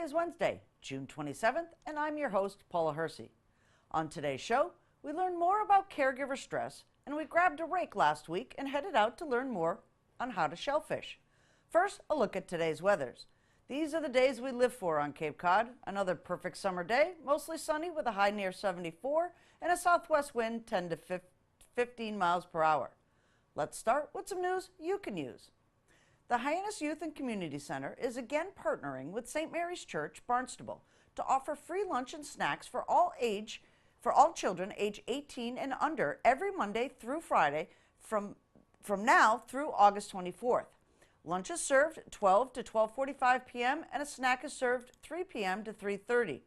is Wednesday, June 27th, and I'm your host, Paula Hersey. On today's show, we learn more about caregiver stress, and we grabbed a rake last week and headed out to learn more on how to shellfish. First, a look at today's weathers. These are the days we live for on Cape Cod. Another perfect summer day, mostly sunny with a high near 74 and a southwest wind 10 to 15 miles per hour. Let's start with some news you can use. The Hyannis Youth and Community Center is again partnering with St. Mary's Church, Barnstable, to offer free lunch and snacks for all children age 18 and under every Monday through Friday from now through August 24th. Lunch is served 12 to 12:45 p.m. and a snack is served 3 p.m. to 3:30.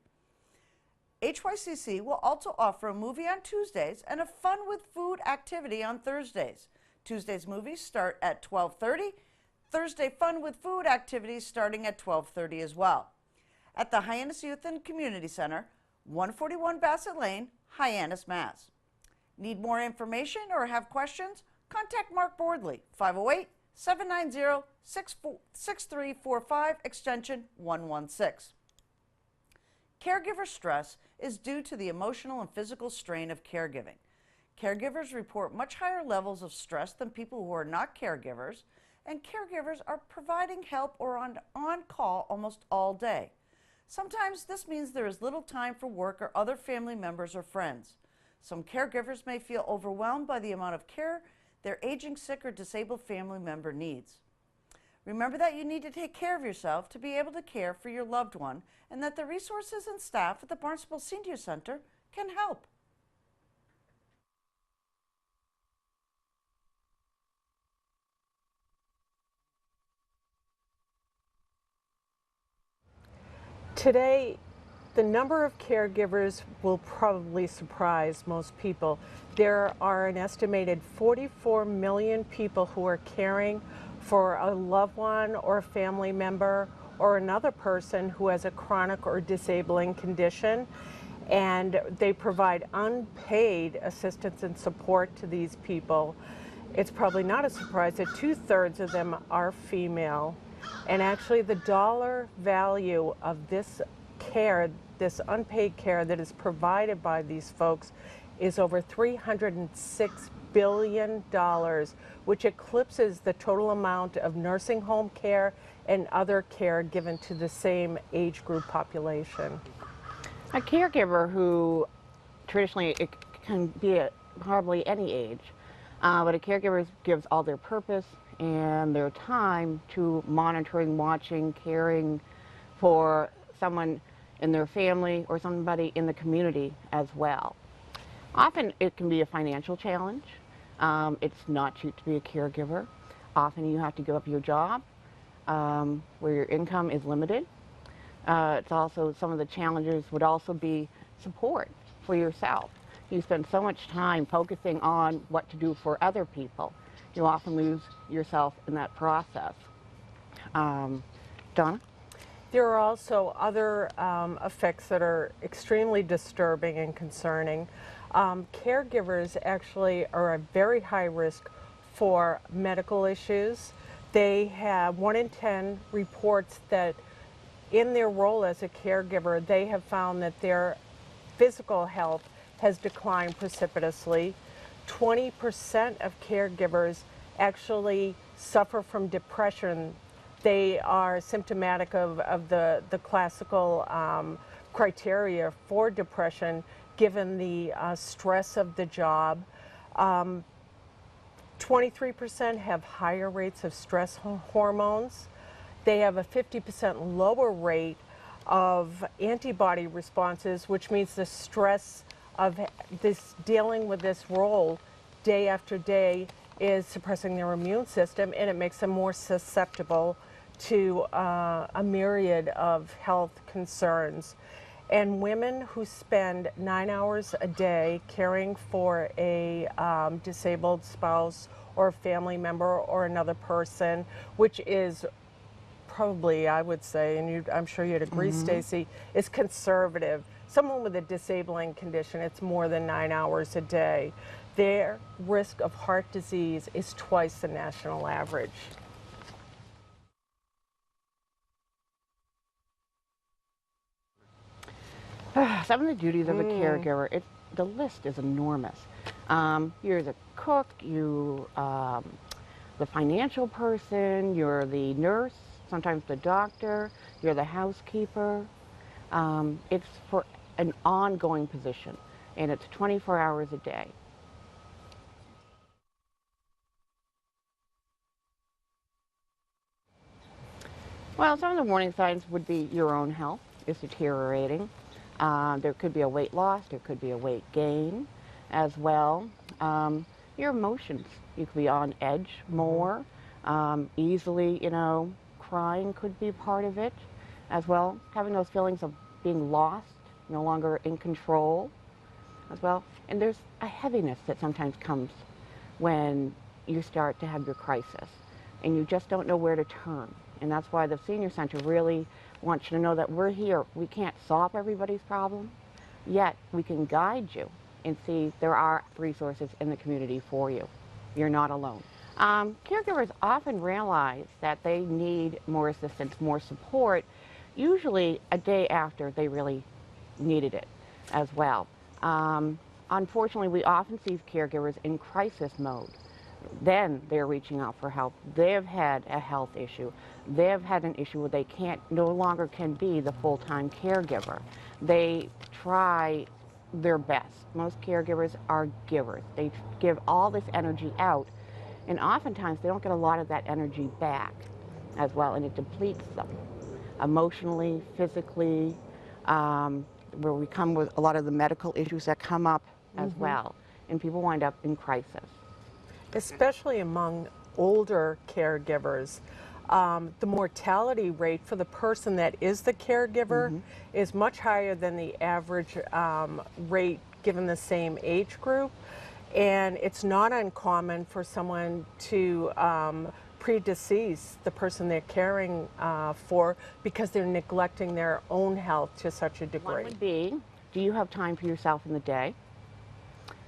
HYCC will also offer a movie on Tuesdays and a fun with food activity on Thursdays. Tuesday's movies start at 12:30. Thursday fun with food activities starting at 12:30 as well. At the Hyannis Youth and Community Center, 141 Bassett Lane, Hyannis, Mass. Need more information or have questions? Contact Mark Bordley, 508-790-6345, extension 116. Caregiver stress is due to the emotional and physical strain of caregiving. Caregivers report much higher levels of stress than people who are not caregivers, and caregivers are providing help or on call almost all day. Sometimes this means there is little time for work or other family members or friends. Some caregivers may feel overwhelmed by the amount of care their aging, sick, or disabled family member needs. Remember that you need to take care of yourself to be able to care for your loved one, and that the resources and staff at the Barnstable Senior Center can help. Today, the number of caregivers will probably surprise most people. There are an estimated 44 million people who are caring for a loved one or a family member or another person who has a chronic or disabling condition, and they provide unpaid assistance and support to these people. It's probably not a surprise that 2/3 of them are female. And actually the dollar value of this care, this unpaid care that is provided by these folks is over $306 billion, which eclipses the total amount of nursing home care and other care given to the same age group population. A caregiver who traditionally it can be at probably any age, but a caregiver gives all their purpose and their time to monitoring, watching, caring for someone in their family or somebody in the community as well. Often it can be a financial challenge. It's not cheap to be a caregiver. Often you have to give up your job where your income is limited. It's also, some of the challenges would also be support for yourself. You spend so much time focusing on what to do for other people. You often lose yourself in that process. Donna? There are also other effects that are extremely disturbing and concerning. Caregivers actually are at very high risk for medical issues. They have 1 in 10 reports that in their role as a caregiver, they have found that their physical health has declined precipitously. 20% of caregivers actually suffer from depression. They are symptomatic of the classical criteria for depression given the stress of the job. 23% have higher rates of stress hormones. They have a 50% lower rate of antibody responses, which means the stress of dealing with this role day after day is suppressing their immune system, and it makes them more susceptible to a myriad of health concerns. And women who spend 9 hours a day caring for a disabled spouse or a family member or another person, which is probably, I would say, and I'm sure you'd agree, Stacy, is conservative. Someone with a disabling condition, it's more than 9 hours a day. Their risk of heart disease is twice the national average. Some of the duties of a caregiver, the list is enormous. You're the cook, the financial person, you're the nurse, sometimes the doctor, you're the housekeeper. It's for an ongoing position, and it's 24 hours a day. Well, some of the warning signs would be your own health is deteriorating. There could be a weight loss, there could be a weight gain as well. Your emotions, you could be on edge more, easily, crying could be part of it as well. Having those feelings of being lost, no longer in control as well. And there's a heaviness that sometimes comes when you start to have your crisis and you just don't know where to turn. And that's why the Senior Center really wants you to know that we're here. We can't solve everybody's problem, yet we can guide you and see there are resources in the community for you. You're not alone. Caregivers often realize that they need more assistance, more support, usually a day after they really needed it as well. Unfortunately, we often see caregivers in crisis mode. Then they're reaching out for help. They've had a health issue. They've had an issue where they no longer can be the full-time caregiver. They try their best. Most caregivers are givers. They give all this energy out, and oftentimes they don't get a lot of that energy back as well, and it depletes them emotionally, physically, where we come with a lot of the medical issues that come up as well, and people wind up in crisis. Especially among older caregivers. The mortality rate for the person that is the caregiver is much higher than the average rate given the same age group. And it's not uncommon for someone to predecease the person they're caring for because they're neglecting their own health to such a degree. One would be, do you have time for yourself in the day?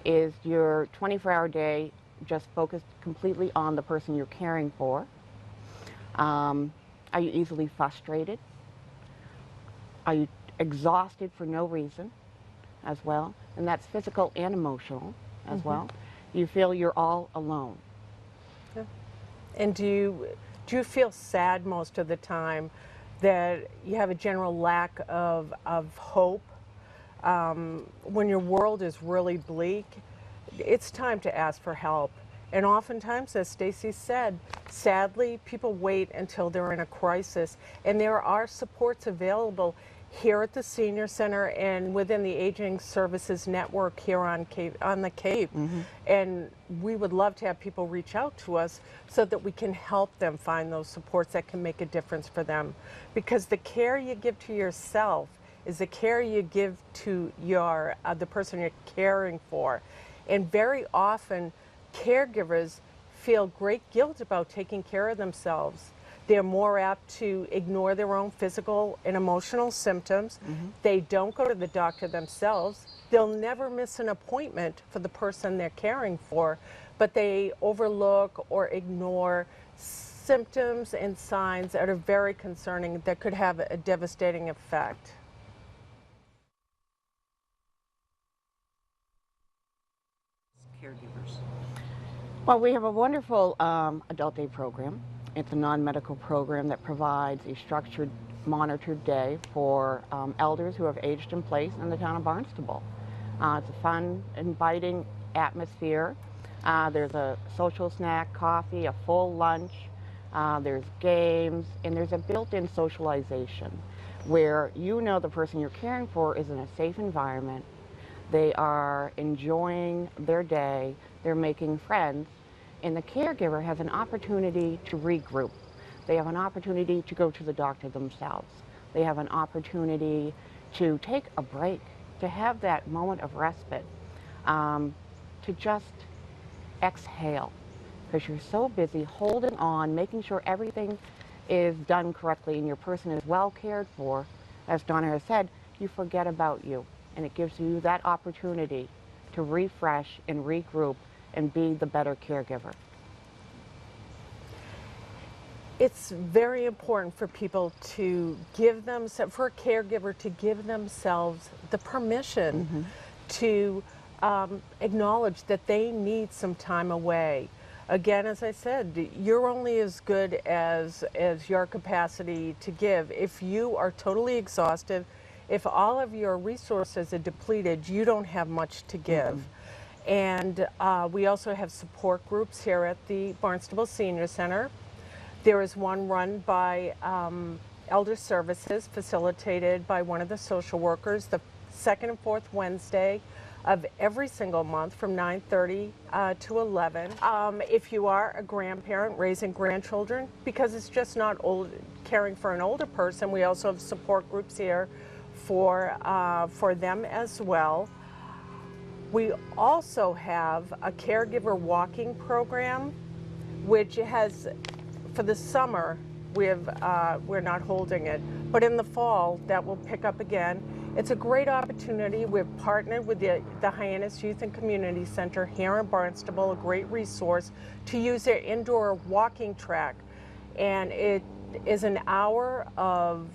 Is your 24-hour day just focused completely on the person you're caring for? Are you easily frustrated? Are you exhausted for no reason as well? And that's physical and emotional as well. You feel you're all alone. Yeah. And do you feel sad most of the time that you have a general lack of hope? When your world is really bleak, it's time to ask for help. And oftentimes, as Stacy said, sadly, people wait until they're in a crisis. And there are supports available here at the Senior Center and within the Aging Services Network here on the Cape. And we would love to have people reach out to us so that we can help them find those supports that can make a difference for them. Because the care you give to yourself is the care you give to the person you're caring for. And very often, caregivers feel great guilt about taking care of themselves. They're more apt to ignore their own physical and emotional symptoms. They don't go to the doctor themselves. They'll never miss an appointment for the person they're caring for, but they overlook or ignore symptoms and signs that are very concerning that could have a devastating effect. Caregivers. Well, we have a wonderful adult day program. It's a non-medical program that provides a structured, monitored day for elders who have aged in place in the town of Barnstable. It's a fun, inviting atmosphere. There's a social snack, coffee, a full lunch. There's games, and there's a built-in socialization where you know the person you're caring for is in a safe environment. They are enjoying their day. They're making friends. And the caregiver has an opportunity to regroup. They have an opportunity to go to the doctor themselves. They have an opportunity to take a break, to have that moment of respite, to just exhale. Because you're so busy holding on, making sure everything is done correctly and your person is well cared for, as Donna has said, you forget about you. And it gives you that opportunity to refresh and regroup and be the better caregiver. It's very important for people to give them, for a caregiver to give themselves the permission to acknowledge that they need some time away. Again, as I said, you're only as good as your capacity to give. If you are totally exhausted, if all of your resources are depleted, you don't have much to give. And we also have support groups here at the Barnstable Senior Center. There is one run by Elder Services, facilitated by one of the social workers, the second and fourth Wednesday of every single month from 9:30 to 11. If you are a grandparent raising grandchildren, because it's just not caring for an older person, we also have support groups here for them as well. We also have a caregiver walking program, which has, for the summer, we're not holding it, but in the fall that will pick up again. It's a great opportunity. We've partnered with the Hyannis Youth and Community Center here in Barnstable, a great resource, to use their indoor walking track. And it is an hour of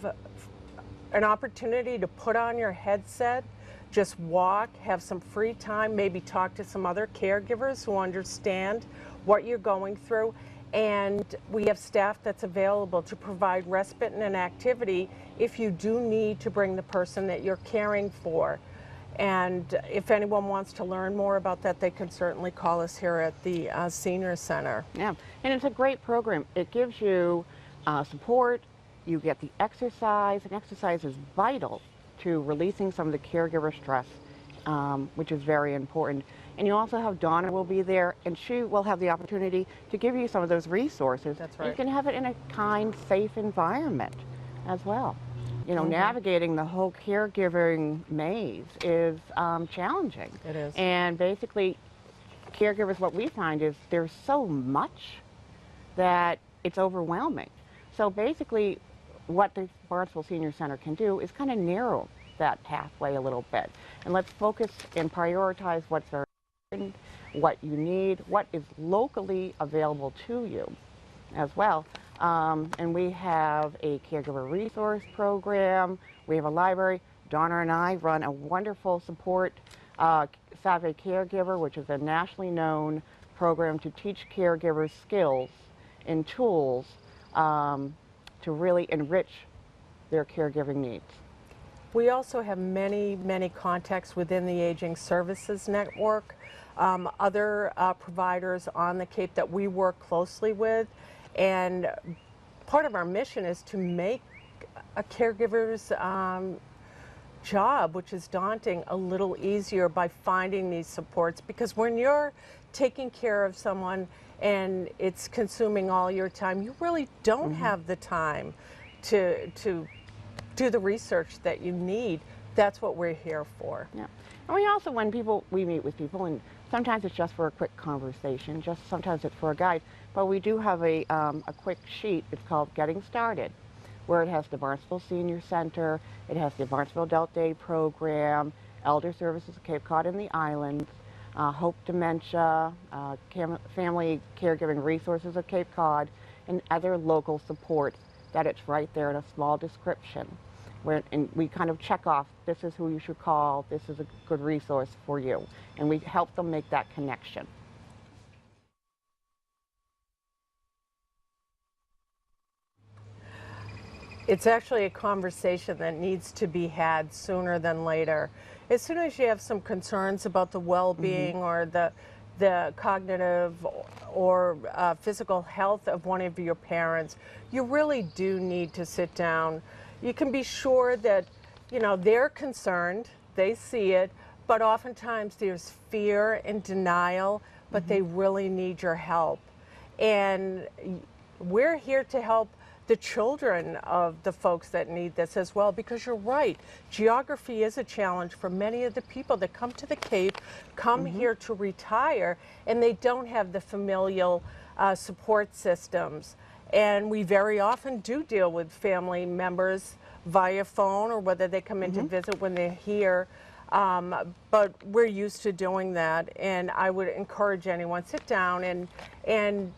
an opportunity to put on your headset, just walk, have some free time, maybe talk to some other caregivers who understand what you're going through. And we have staff that's available to provide respite and an activity if you do need to bring the person that you're caring for. And if anyone wants to learn more about that, they can certainly call us here at the Senior Center. Yeah, and it's a great program. It gives you support, you get the exercise, and exercise is vital to releasing some of the caregiver stress, which is very important. And you also have Donna will be there, and she will have the opportunity to give you some of those resources. That's right. You can have it in a kind, safe environment as well. You know, navigating the whole caregiving maze is challenging. It is. And basically, caregivers, what we find is there's so much that it's overwhelming. So basically, what the Barnstable Senior Center can do is kind of narrow that pathway a little bit. And let's focus and prioritize what's very important, what you need, what is locally available to you as well. And we have a caregiver resource program, we have a library. Donna and I run a wonderful support Savvy Caregiver, which is a nationally known program to teach caregivers skills and tools to really enrich their caregiving needs. We also have many, many contacts within the Aging Services Network, other providers on the Cape that we work closely with. And part of our mission is to make a caregiver's job, which is daunting, a little easier by finding these supports. Because when you're taking care of someone and it's consuming all your time, you really don't have the time to do the research that you need. That's what we're here for. Yeah. And we also, when we meet with people, and sometimes it's just for a quick conversation, sometimes it's for a guide, but we do have a quick sheet. It's called Getting Started, where it has the Barnstable Senior Center, it has the Barnstable Adult Day Program, Elder Services of Cape Cod and the Islands, Hope Dementia, Family Caregiving Resources of Cape Cod, and other local support. That it's right there in a small description, and we kind of check off, this is who you should call, this is a good resource for you, and we help them make that connection. It's actually a conversation that needs to be had sooner than later. As soon as you have some concerns about the well-being or the cognitive or physical health of one of your parents, you really do need to sit down. You can be sure that, you know, they're concerned, they see it, but oftentimes there's fear and denial, but they really need your help. And we're here to help the children of the folks that need this as well, because you're right, geography is a challenge for many of the people that come to the Cape, come here to retire, and they don't have the familial support systems. And we very often do deal with family members via phone or whether they come in to visit when they're here. But we're used to doing that, and I would encourage anyone, sit down and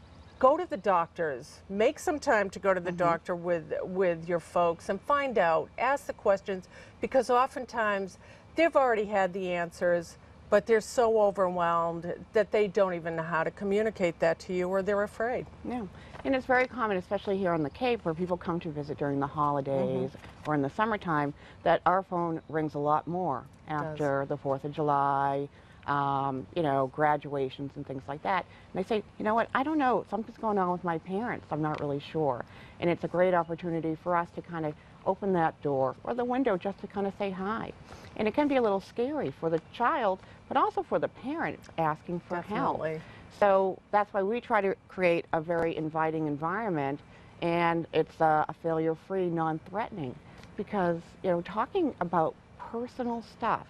go to the doctors. Make some time to go to the doctor with your folks and find out, ask the questions, because oftentimes they've already had the answers, but they're so overwhelmed that they don't even know how to communicate that to you, or they're afraid. Yeah, and it's very common, especially here on the Cape, where people come to visit during the holidays or in the summertime, that our phone rings a lot more after the 4th of July, you know, graduations and things like that. And they say, you know what, I don't know, something's going on with my parents, I'm not really sure. And it's a great opportunity for us to kind of open that door or the window just to kind of say hi. And it can be a little scary for the child, but also for the parent asking for help. So that's why we try to create a very inviting environment, and it's a failure-free, non-threatening, because, you know, talking about personal stuff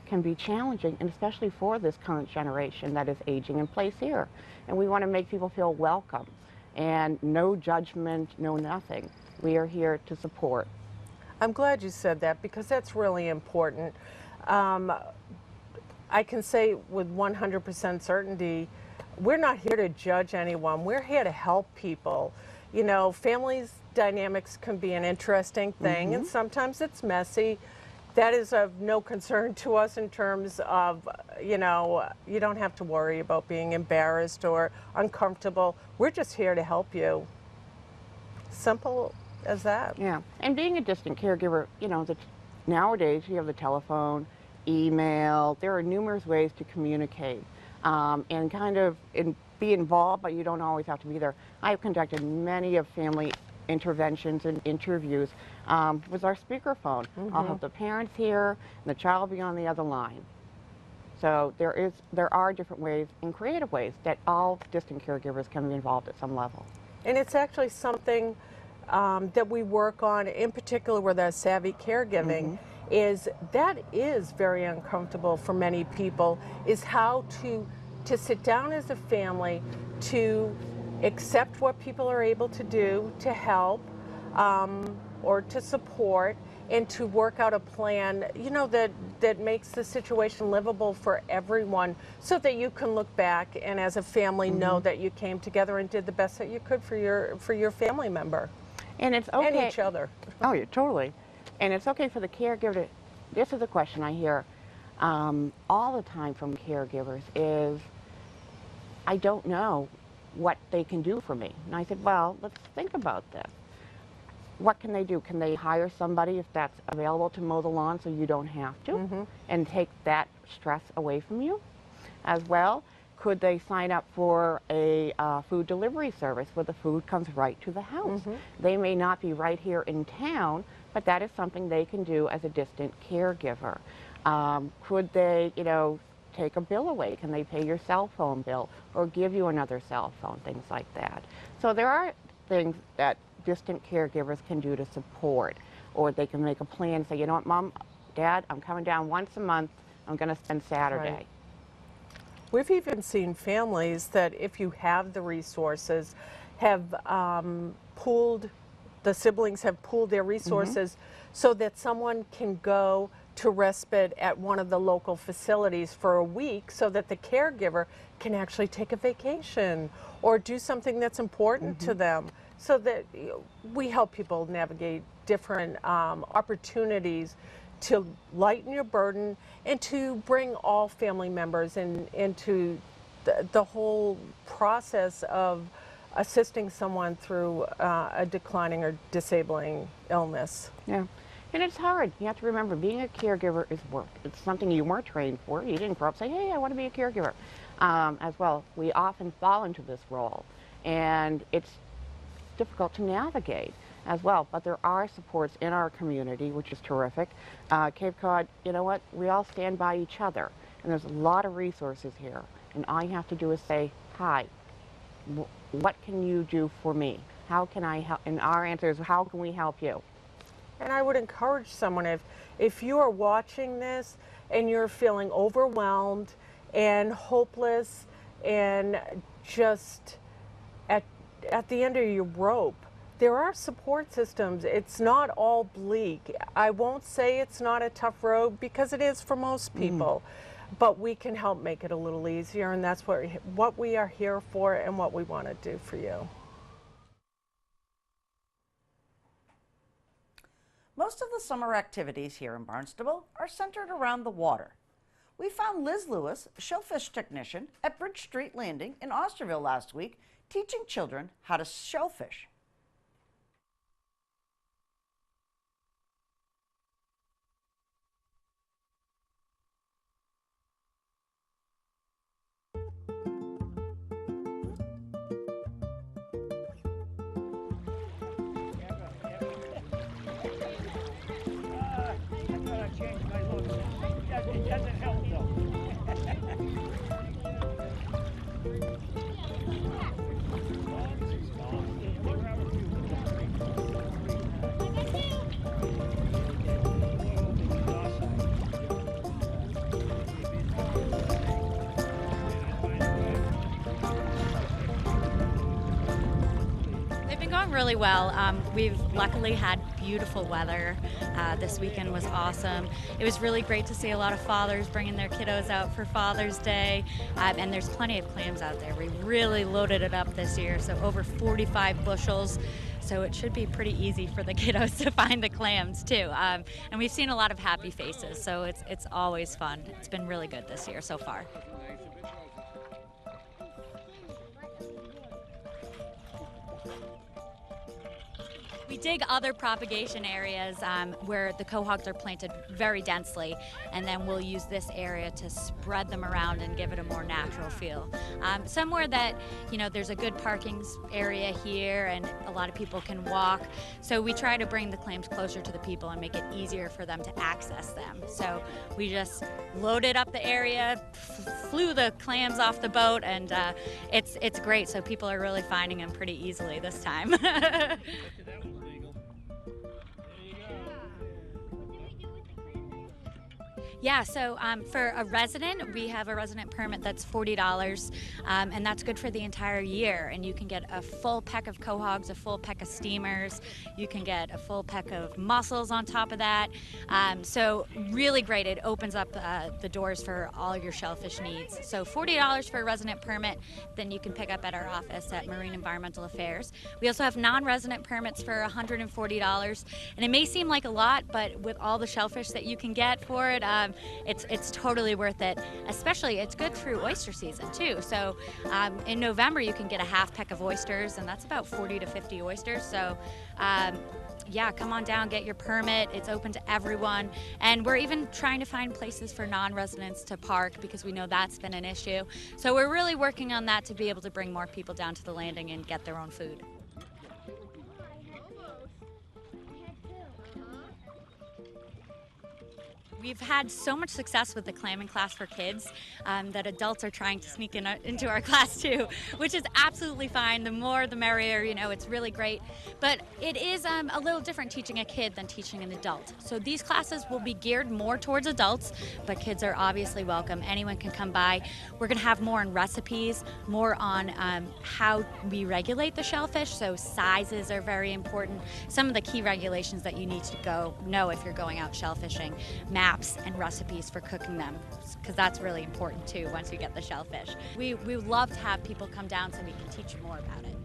can be challenging, and especially for this current generation that is aging in place here. And we want to make people feel welcome and no judgment, no nothing. We are here to support. I'm glad you said that, because that's really important. I can say with 100% certainty, we're not here to judge anyone. We're here to help people. You know, families dynamics can be an interesting thing, and sometimes it's messy. That is of no concern to us in terms of, you know, you don't have to worry about being embarrassed or uncomfortable. We're just here to help you. Simple as that. Yeah, and being a distant caregiver, you know, nowadays you have the telephone, email, there are numerous ways to communicate and kind of be involved, but you don't always have to be there. I've conducted many of family interventions and interviews with our speakerphone. I'll have the parents here and the child be on the other line. So there are different ways and creative ways that all distant caregivers can be involved at some level. And it's actually something that we work on, in particular with our savvy caregiving, is very uncomfortable for many people, is how to sit down as a family, to accept what people are able to do to help or to support, and to work out a plan, you know, that makes the situation livable for everyone, so that you can look back and as a family know that you came together and did the best that you could for your family member. And it's okay. And each other. Oh, yeah, totally. And it's okay for the caregiver to, this is a question I hear all the time from caregivers is, I don't know what they can do for me. And I said, well, let's think about this. What can they do? Can they hire somebody if that's available to mow the lawn so you don't have to and take that stress away from you as well? Could they sign up for a food delivery service where the food comes right to the house? They may not be right here in town, but that is something they can do as a distant caregiver. Could they, you know, take a bill away? Can they pay your cell phone bill or give you another cell phone, things like that? So there are things that distant caregivers can do to support, or they can make a plan and say, you know what, Mom, Dad, I'm coming down once a month, I'm going to spend Saturday. Right. We've even seen families that, if you have the resources, have the siblings have pooled their resources so that someone can go to respite at one of the local facilities for a week, so that the caregiver can actually take a vacation or do something that's important to them, so that we help people navigate different opportunities to lighten your burden and to bring all family members into the whole process of assisting someone through a declining or disabling illness. Yeah. And it's hard. You have to remember, being a caregiver is work. It's something you weren't trained for. You didn't grow up saying, hey, I want to be a caregiver. As well, we often fall into this role, and it's difficult to navigate as well. But there are supports in our community, which is terrific. Cape Cod, you know what? We all stand by each other, and there's a lot of resources here. And all you have to do is say, hi, what can you do for me? How can I help? And our answer is, how can we help you? And I would encourage someone, if you are watching this and you're feeling overwhelmed and hopeless and just at the end of your rope, there are support systems. It's not all bleak. I won't say it's not a tough road, because it is for most people. but we can help make it a little easier, and that's what we are here for and what we want to do for you. Most of the summer activities here in Barnstable are centered around the water. We found Liz Lewis, shellfish technician at Bridge Street Landing in Osterville last week, teaching children how to shellfish. It doesn't help though. They've been going really well. We've luckily had beautiful weather. This weekend was awesome. It was really great to see a lot of fathers bringing their kiddos out for Father's Day, and there's plenty of clams out there. We really loaded it up this year, so over 45 bushels. So it should be pretty easy for the kiddos to find the clams too. And we've seen a lot of happy faces, so it's always fun. It's been really good this year so far. We dig other propagation areas where the quahogs are planted very densely, and then we'll use this area to spread them around and give it a more natural feel. Somewhere that, you know, there's a good parking area here and a lot of people can walk, so we try to bring the clams closer to the people and make it easier for them to access them. So we just loaded up the area, flew the clams off the boat, and it's great, so people are really finding them pretty easily this time. Yeah, so for a resident, we have a resident permit that's $40, and that's good for the entire year. And you can get a full peck of quahogs, a full peck of steamers. You can get a full peck of mussels on top of that. So really great. It opens up the doors for all your shellfish needs. So $40 for a resident permit, then you can pick up at our office at Marine Environmental Affairs. We also have non-resident permits for $140, and it may seem like a lot, but with all the shellfish that you can get for it, it's totally worth it. Especially, it's good through oyster season too. So in November you can get a half peck of oysters, and that's about 40 to 50 oysters. So yeah, come on down, get your permit. It's open to everyone, and we're even trying to find places for non-residents to park because we know that's been an issue. So we're really working on that to be able to bring more people down to the landing and get their own food. We've had so much success with the clamming class for kids that adults are trying to sneak into our class too, which is absolutely fine. The more the merrier, you know, it's really great. But it is a little different teaching a kid than teaching an adult. So these classes will be geared more towards adults, but kids are obviously welcome. Anyone can come by. We're going to have more on recipes, more on how we regulate the shellfish. So sizes are very important. Some of the key regulations that you need to know if you're going out shellfishing, maps and recipes for cooking them, because that's really important too once you get the shellfish. We would love to have people come down so we can teach you more about it.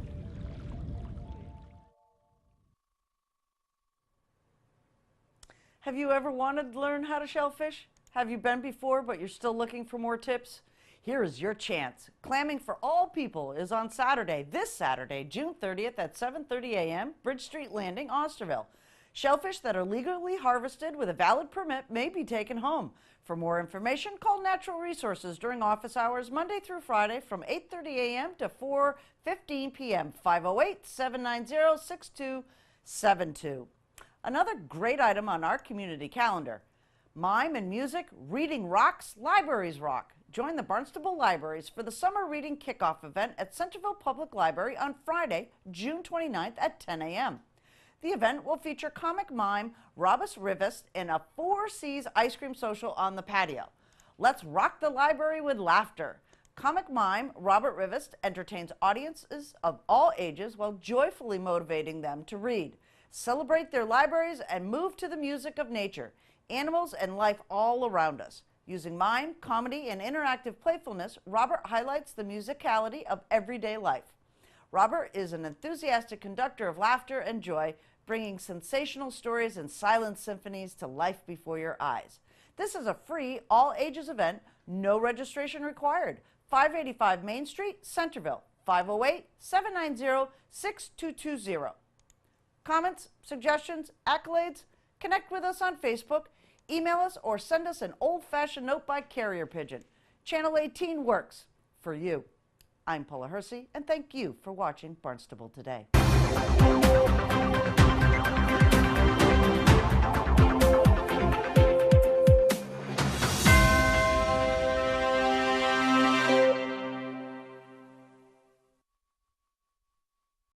Have you ever wanted to learn how to shellfish? Have you been before, but you're still looking for more tips? Here is your chance. Clamming for All People is on Saturday, this Saturday, June 30th at 7:30 a.m., Bridge Street Landing, Osterville. Shellfish that are legally harvested with a valid permit may be taken home. For more information, call Natural Resources during office hours Monday through Friday from 8:30 a.m. to 4:15 p.m. 508-790-6272. Another great item on our community calendar. Mime and music, reading rocks, libraries rock. Join the Barnstable Libraries for the Summer Reading Kickoff event at Centerville Public Library on Friday, June 29th at 10 a.m. The event will feature comic mime Robert Rivest and a 4 C's ice cream social on the patio. Let's rock the library with laughter. Comic mime Robert Rivest entertains audiences of all ages while joyfully motivating them to read. Celebrate their libraries and move to the music of nature, animals, and life all around us. Using mime, comedy, and interactive playfulness, Robert highlights the musicality of everyday life. Robert is an enthusiastic conductor of laughter and joy, bringing sensational stories and silent symphonies to life before your eyes. This is a free, all-ages event, no registration required. 585 Main Street, Centerville, 508-790-6220. Comments, suggestions, accolades? Connect with us on Facebook, email us, or send us an old-fashioned note by carrier pigeon. Channel 18 works for you. I'm Paula Hersey, and thank you for watching Barnstable Today.